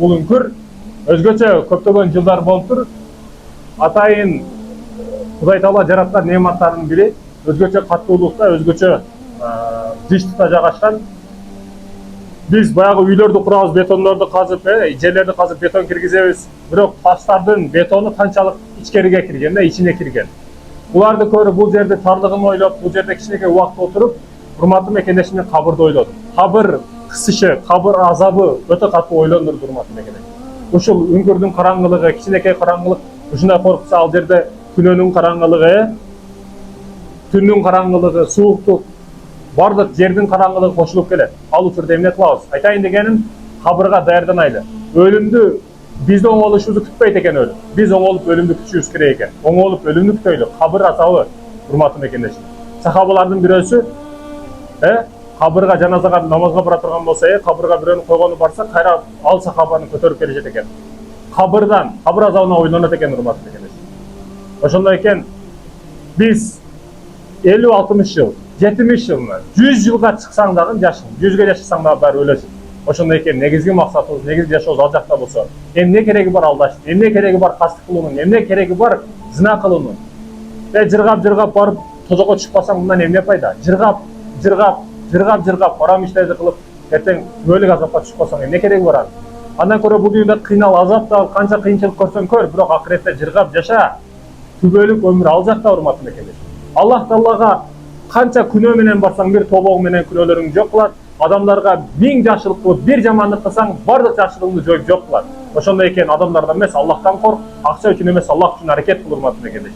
Бул үңкүр өзгөчө көптөгөн жылдар болуп тур. Атайын Кудай Таала жараткан неаматтарын бири өзгөчө каттуулукта, өзгөчө тынчтыкта жайгашкан. Биз баягы үйлөрдү курабыз, бетондорду казып, жерлерди казып бетон киргизебиз. Бирок таштардын бетону канчалык ичкериге кирген да, ичине кирген. Буларды көрүп, бул жерде тарлыгын ойлоп, бул жерде кичинекей убакыт отуруп, урматтуу мекендешим мен кабырды ойлодум. Кабыр кысышы, кабыр азабы өтө катуу ойлондурду, урматтуу мекендеш. Ушул үңкүрдүн караңгылыгы, кичинекей караңгылык, ушундай коркутса, ал жерде күнөөнүн караңгылыгы, түндүн караңгылыгы, сууктук, бардык жердин караңгылыгы кошулуп келет. Ал учурда эмне кылабыз? Айтайын дегеним, кабырга даярданайлы. Өлүмдү бизди оңолушубузду күтпөйт экен өлүм. Биз оңолуп өлүмдү күтүшүбүз керек экен. Оңолуп өлүмдү күтөйлү. Кабыр азабы, урматтуу мекендешим. Сахабалардын бирөөсү, кабырга жаназага намазга бара турган болсо, кабырга бирөөнү койгону барса, кайра ал сахабаны көтөрүп келишет экен. Кабырдан, кабыр азабына ойлонот экен, урматтуу мекендешим. Ошондой экен, биз 50-60 жыл, 70 жыл, 100 жылга чыксаң дагы жашын, 100ге жашасаң дагы баары өлөсүң. Ошондой экен, негизги максатыбыз, негизги жашообуз ал жакта болсо, эмне кереги бар алдашты, эмне кереги бар кастык кылуунун, эмне кереги бар зына кылуунун. Жыргап барып тозокко түшүп калсаң, мындан эмне пайда? Жыргап, арам иштерди кылып, эртең күбөлүк азапка түшүп калсаң, эмне кереги бар анын? Андан көрө бул дүйнөдө кыйнал, азап да, канча кыйынчылык көрсөң көр, бирок акыретте жыргап жаша, күбөлүк өмүр ал жакта, урматтуу мекендеш. Аллах Таалага канча күнөө менен барсаң, бир тобогуң менен күнөөлөрүңдү жок кылат. Адамдарга 1000 жакшылык кылып, бир жамандык кылсаң, бардык жакшылыгыңды жоюп жок кылат. Ошондой экен, адамдардан эмес, Аллахтан корк, акча үчүн эмес, Аллах үчүн аракет кыл, урматтуу мекендеш.